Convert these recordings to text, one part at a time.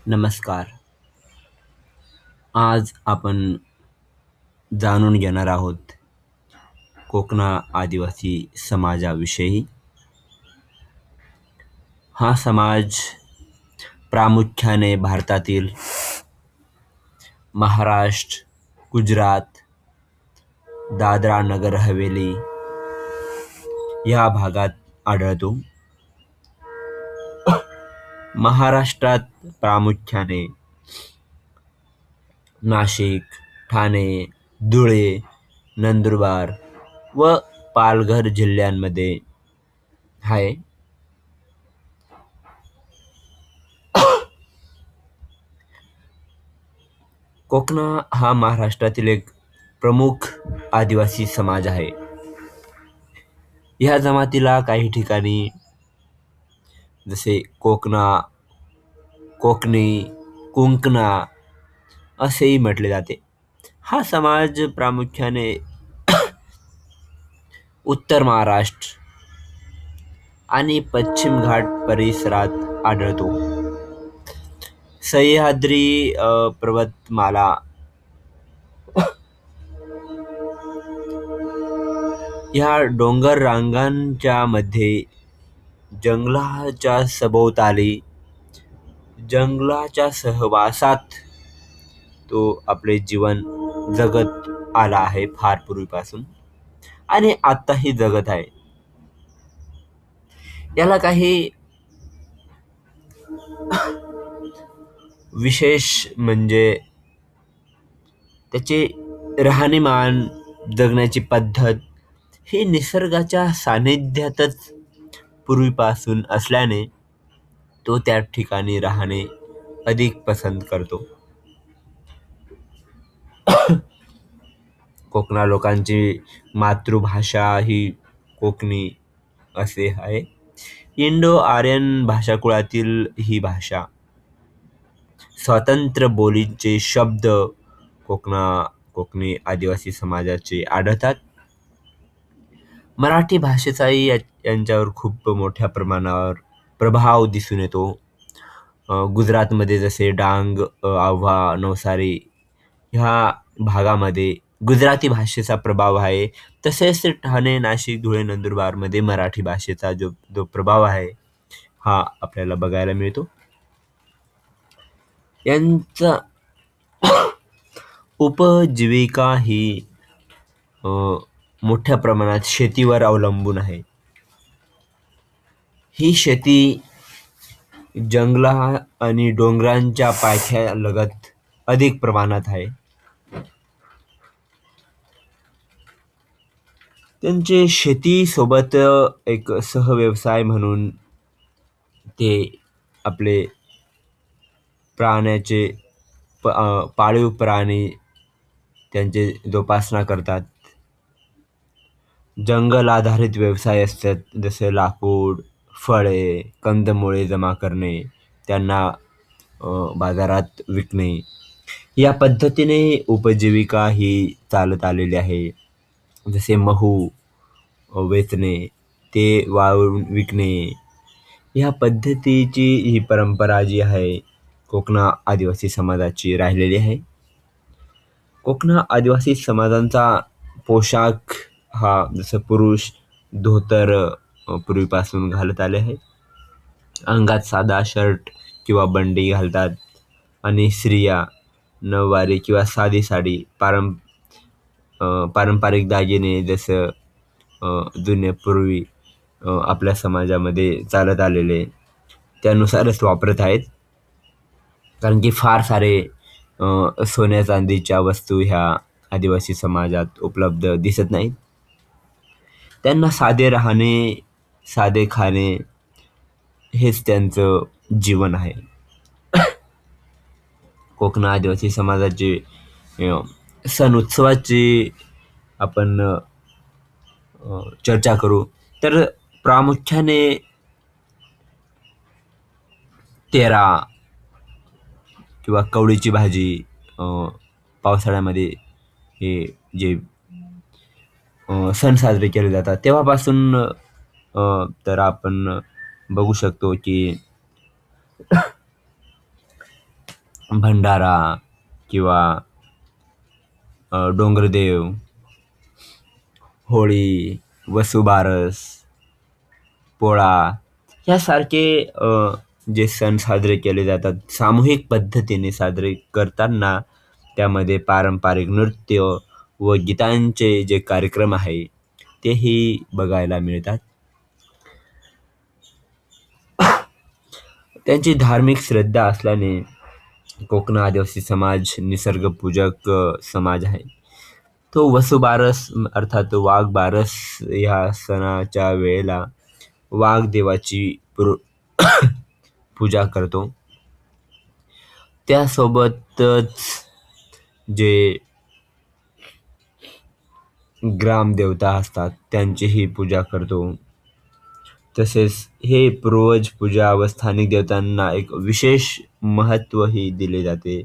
नमस्कार. आज आपण जाणून घेणार आहोत कोकणा आदिवासी समाजाविषयी. हा समाज प्रामुख्याने भारतातील महाराष्ट्र, गुजरात, दादरा नगर हवेली या भागात आढळतो. महाराष्ट्रात प्रामुख्याने नाशिक, ठाणे, धुळे, नंदुरबार व पालघर जिल्ह्यांमध्ये आहे. कोकणा हा महाराष्ट्रातील एक प्रमुख आदिवासी समाज आहे. ह्या जमातीला काही ठिकाणी जसे कोकणा, कोकणी, कुंकणा असेही म्हटले जाते. हा समाज प्रामुख्याने उत्तर महाराष्ट्र आणि पश्चिम घाट परिसरात आढळतो. सह्याद्री पर्वतमाला ह्या डोंगर रांगांच्या मध्ये जंगलाच्या सभोवताली जंगलाच्या सहवासात तो आपले जीवन जगत आला आहे फार पूर्वीपासून आणि आताही जगत आहे. याला काही विशेष म्हणजे त्याचे राहणीमान, जगण्याची पद्धत ही निसर्गाच्या सानिध्यातच पूर्वीपासून असल्याने तो त्या ठिकाणी राहणे अधिक पसंत करतो. कोकणा लोकांची मातृभाषा ही कोकणी असे आहे. इंडो आर्यन भाषाकुळातील ही भाषा. स्वतंत्र बोलीचे शब्द कोकणी आदिवासी समाजाचे आढळतात. मराठी भाषेचाही यांच्यावर खूप मोठ्या प्रमाणावर प्रभाव दिसून येतो. गुजरातमध्ये जसे डांग, आव्हा, नवसारी ह्या भागामध्ये गुजराती भाषेचा प्रभाव आहे, तसेच ठाणे, नाशिक, धुळे, नंदुरबारमध्ये मराठी भाषेचा जो जो प्रभाव आहे हा आपल्याला बघायला मिळतो. यांचा उपजीविका ही मोठ्या प्रमाणात शेतीवर अवलंबून आहे. ही शेती जंगला आणि डोंगरांच्या पायथ्यालगत अधिक प्रमाणात आहे. त्यांचे शेतीसोबत एक सहव्यवसाय म्हणून ते आपले प्राण्याचे पाळीव प्राणी त्यांचे जोपासना करतात. जंगल आधारित व्यवसाय असतात, जसे लाकूड, फळे, कंदमुळे जमा करणे, त्यांना बाजारात विकणे. या पद्धतीने उपजीविका ही चालत आलेली आहे. जसे महू वेचणे, ते वाळवून विकणे, ह्या पद्धतीची ही परंपरा जी आहे कोकणा आदिवासी समाजाची राहिलेली आहे. कोकणा आदिवासी समाजांचा पोशाख हा जसं पुरुष धोतर पूर्वीपासून घालत आले आहे. अंगात साधा शर्ट किंवा बंडी घालतात आणि स्त्रिया नऊवारी किंवा साधी साडी पारंपरिक दागिने जसं जुन्यापूर्वी आपल्या समाजामध्ये चालत आलेले त्यानुसारच वापरत आहेत. कारण की फार सारे सोन्या चांदीच्या वस्तू ह्या आदिवासी समाजात उपलब्ध दिसत नाहीत. त्यांना साधे राहणे, साधे खाणे हेच त्यांचं जीवन आहे. कोकणा आदिवासी समाजाचे सण उत्सवाची आपण चर्चा करू तर प्रामुख्याने तेरा किंवा कवळीची भाजी पावसाळ्यामध्ये हे जे सण साजरे केले जातात तेव्हापासून तर आपण बघू शकतो की भंडारा किंवा डोंगरदेव, होळी, वसुबारस, पोळा यासारखे जे सण साजरे केले जातात सामूहिक पद्धतीने साजरे करताना त्यामध्ये पारंपरिक नृत्य व गीतांचे जे कार्यक्रम आहे तेही बघायला मिळतात. त्यांची धार्मिक श्रद्धा असल्याने कोकण आदिवासी समाज निसर्गपूजक समाज आहे. तो वसुबारस अर्थात वाघ बारस ह्या सणाच्या वेळेला वाघ देवाची पूजा करतो. त्यासोबतच जे ग्रामदेवता असतात त्यांचीही पूजा करतो. तसेच हे पूर्वज पूजा व स्थानिक देवतांना एक विशेष महत्त्वही दिले जाते.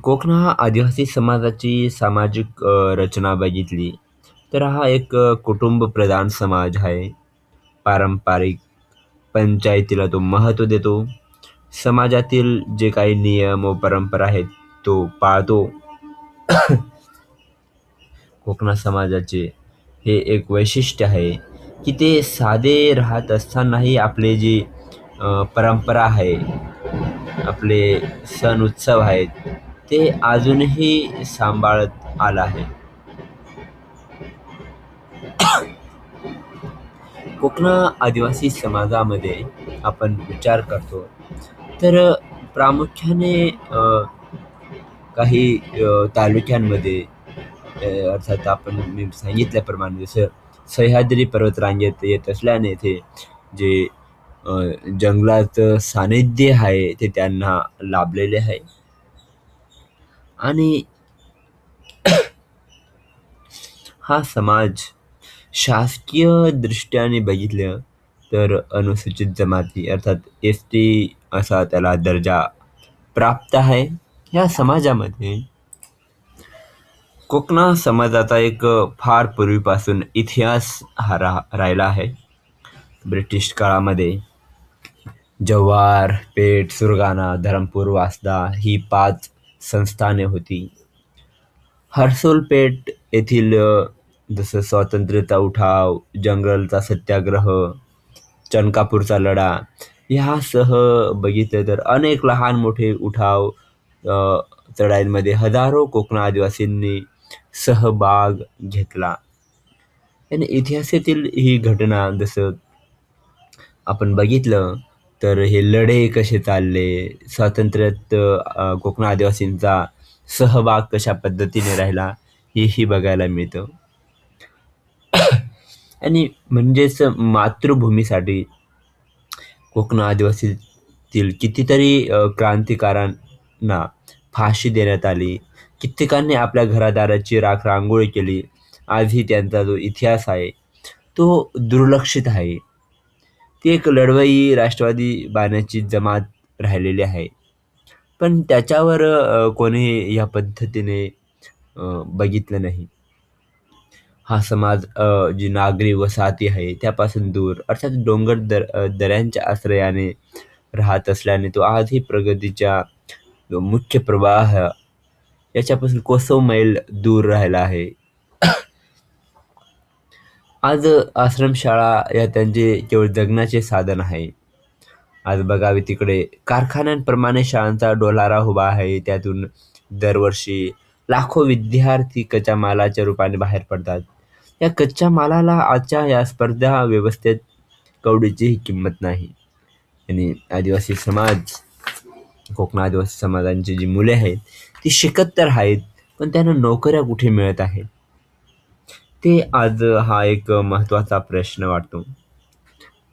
कोकण हा आदिवासी समाजाची सामाजिक रचना बघितली तर हा एक कुटुंबप्रधान समाज आहे. पारंपरिक पंचायतीला तो महत्त्व देतो. समाजातील जे काही नियम व परंपरा आहेत तो पाळतो. कोकणा समाजाचे हे एक वैशिष्ट्य आहे की ते साधे राहत असतानाही आपले जी परंपरा आहे, आपले सण उत्सव आहेत ते अजूनही सांभाळत आला आहे. कोकण आदिवासी समाजामध्ये आपण विचार करतो तर प्रामुख्याने काही तालुक्यांमध्ये अर्थात आपण मी सांगितल्याप्रमाणे जसं सह्याद्री पर्वतरांगेत येत असल्याने ते जे अ, जंगलाचं सानिध्य आहे ते त्यांना लाभलेले आहे. आणि हा समाज शासकीय दृष्ट्याने बघितलं तर अनुसूचित जमाती अर्थात एस-टी असा त्याला दर्जा प्राप्त आहे. ह्या समाजामध्ये कोकणा समाजाचा एक फार पूर्वीपासून इतिहास हा राहिला आहे. ब्रिटिश काळामध्ये जव्हार, पेठ, सुरगाणा, धरमपूर, वासदा ही 5 संस्थाने होती. हर्सुल पेठ येथील जसं स्वातंत्र्याचा उठाव, जंगलचा सत्याग्रह, चनकापूरचा लढा ह्यासह बघितलं तर अनेक लहान मोठे उठाव चढाईंमध्ये हजारो कोकण आदिवासींनी सहभाग घेतला. आणि इतिहासातील ही घटना जसं आपण बघितलं तर हे लढे कसे चालले, स्वातंत्र्यात कोकण आदिवासींचा सहभाग कशा पद्धतीने राहिला हेही बघायला मिळतं. आणि म्हणजेच मातृभूमीसाठी कोकण आदिवासीतील कितीतरी क्रांतिकारकांना फाशी देण्यात आली. कित्येकांनी आपल्या घरादाराची रांगोळी केली. आजही त्यांचा जो इतिहास आहे तो दुर्लक्षित आहे. ती एक लढवई राष्ट्रवादी बाण्याची जमात राहिलेली आहे. पण त्याच्यावर कोणी या पद्धतीने बघितलं नाही. हा समाज जी नागरी वसाहती आहे त्यापासून दूर अर्थात दऱ्यांच्या आश्रयाने राहत असल्याने तो आजही प्रगतीच्या जो मुख्य प्रवाह याच्यापासून कोसो मैल दूर राहिला आहे. आज आश्रमशाळा या त्यांचे केवळ जगण्याचे साधन आहे. आज बघावे तिकडे कारखान्यांप्रमाणे शाळांचा डोलारा उभा आहे. त्यातून दरवर्षी लाखो विद्यार्थी कच्च्या मालाच्या रूपाने बाहेर पडतात. या कच्च्या मालाला आजच्या या स्पर्धा व्यवस्थेत कवडीचीही किंमत नाही. आणि आदिवासी समाज, कोकण आदिवासी समाजांची जी मुले आहेत ती शिकत तर आहेत पण त्यांना नोकऱ्या कुठे मिळत आहेत ते आज हा एक महत्त्वाचा प्रश्न वाटतो.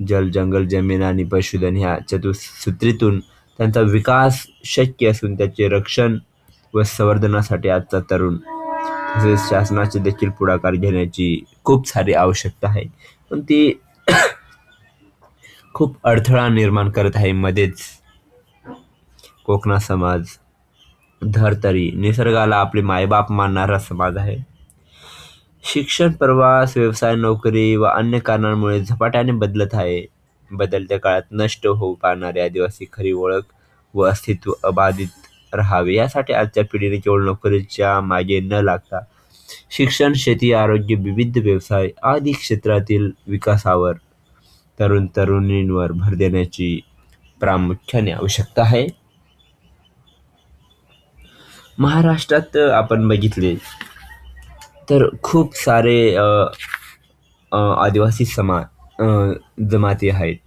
जल, जंगल, जमीन आणि पशुधन ह्या चतुसूत्रीतून त्यांचा विकास शक्य असून त्याचे रक्षण व संवर्धनासाठी आजचा तरुण तसेच शासनाचे देखील पुढाकार घेण्याची खूप सारी आवश्यकता आहे. पण ती खूप अडथळा निर्माण करत आहे मध्येच. कोकणा समाज धरतरी निसर्गाला आपले मायबाप मानणारा समाज आहे. शिक्षण, प्रवास, व्यवसाय, नोकरी व अन्य कारणांमुळे झपाट्याने बदलत आहे. बदलत्या काळात नष्ट होऊ पाहणारे आदिवासी खरी ओळख व अस्तित्व अबाधित राहावे यासाठी आजच्या पिढीने केवळ नोकरीच्या मागे न लागता शिक्षण, शेती, आरोग्य, विविध व्यवसाय आदी क्षेत्रातील विकासावर तरुणींवर भर देण्याची प्रामुख्याने आवश्यकता आहे. महाराष्ट्रात आपण बघितले तर खूप सारे आदिवासी जमाती आहेत.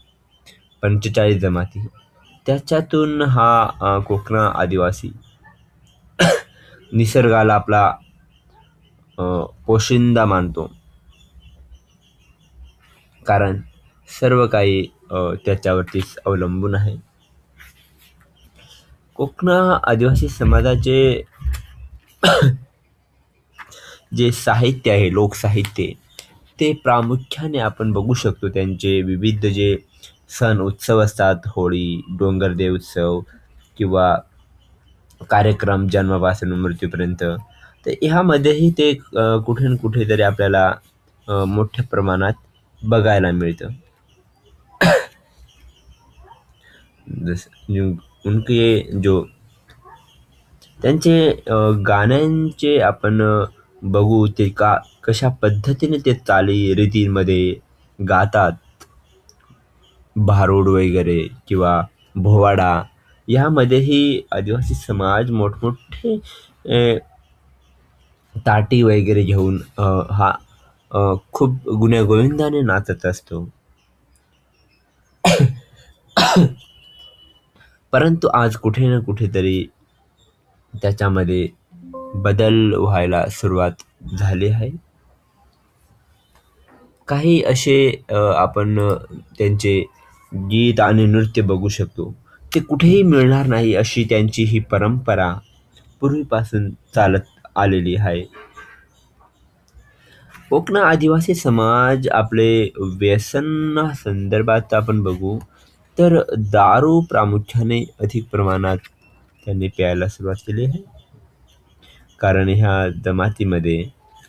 45 जमाती. त्याच्यातून हा कोकणा आदिवासी निसर्गाला आपला पोशिंदा मानतो. कारण सर्व काही त्याच्यावरतीच अवलंबून आहे. कोकणा आदिवासी समाजाचे जे साहित्य आहे, लोकसाहित्य, ते प्रामुख्याने आपण बघू शकतो. त्यांचे विविध जे सण उत्सव असतात, होळी, डोंगरदेव उत्सव किंवा कार्यक्रम जन्मापासून मृत्यूपर्यंत. तर ह्यामध्येही ते कुठे ना कुठेतरी आपल्याला मोठ्या प्रमाणात बघायला मिळतं. जसं उनके जो त्यांचे गाण्यांचे आपण बघू ते कशा पद्धतीने ते चाली रीतीमध्ये गातात. भारुड वगैरे किंवा पोवाडा यामध्येही आदिवासी समाज मोठमोठे ताटी वगैरे घेऊन हा खूप गुण्यागोविंदाने नाचत असतो. परंतु आज कुठे ना कुठेतरी त्याच्यामध्ये बदल व्हायला सुरुवात झाली आहे. काही असे आपण त्यांचे गीत आणि नृत्य बघू शकतो. ते कुठेही मिळणार नाही अशी त्यांची ही परंपरा पूर्वीपासून चालत आलेली आहे. कोकण आदिवासी समाज आपले व्यसनासंदर्भात आपण बघू तर दारू प्रामुख्याने अधिक प्रमाणात त्यांनी प्यायला सुरुवात केली आहे. कारण ह्या जमातीमध्ये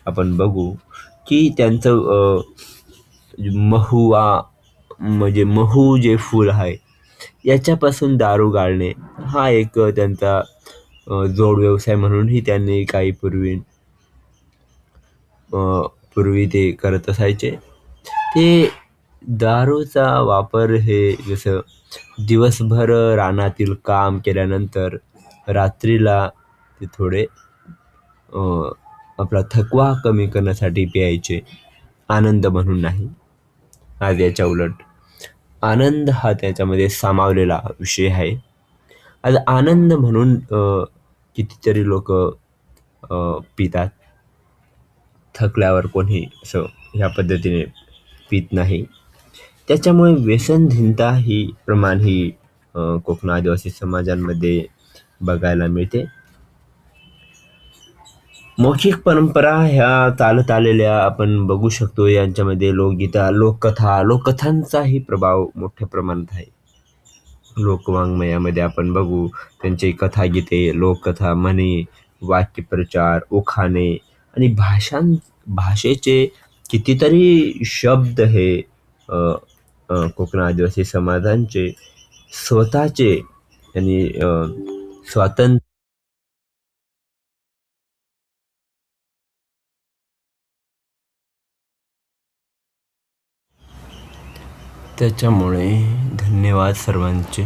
आपण बघू की त्यांचं महुआ म्हणजे महू जे फूल आहे याच्यापासून दारू गाळणे हा एक त्यांचा जोड व्यवसाय म्हणूनही त्यांनी काही पूर्वी ते करत असायचे. ते दारूचा वापर हे जसं दिवसभर रानातील काम केल्यानंतर रात्रीला ते थोडे आपला थकवा कमी करण्यासाठी प्यायचे, आनंद म्हणून नाही. आज याच्या उलट आनंद हा त्याच्यामध्ये सामावलेला विषय आहे. आज आनंद म्हणून कितीतरी लोक पितात. थकल्यावर कोणी असं ह्या पद्धतीने पित नाही. त्याच्यामुळे व्यसनहीनता ही प्रमाण ही कोकण आदिवासी समाजांमध्ये बघायला मिळते. मौखिक परंपरा ह्या चालत आलेल्या आपण बघू शकतो. यांच्यामध्ये लोकगीता, लोककथांचाही प्रभाव मोठ्या प्रमाणात आहे. लोकवाङ्मयामध्ये आपण बघू त्यांची कथागीते, लोककथा, म्हणी, वाक्यप्रचार, उखाणे आणि भाषेचे कितीतरी शब्द हे अ, कोकण आदिवासी समाजांचे स्वतःचे आणि स्वातंत्र्य त्याच्यामुळे धन्यवाद सर्वांचे.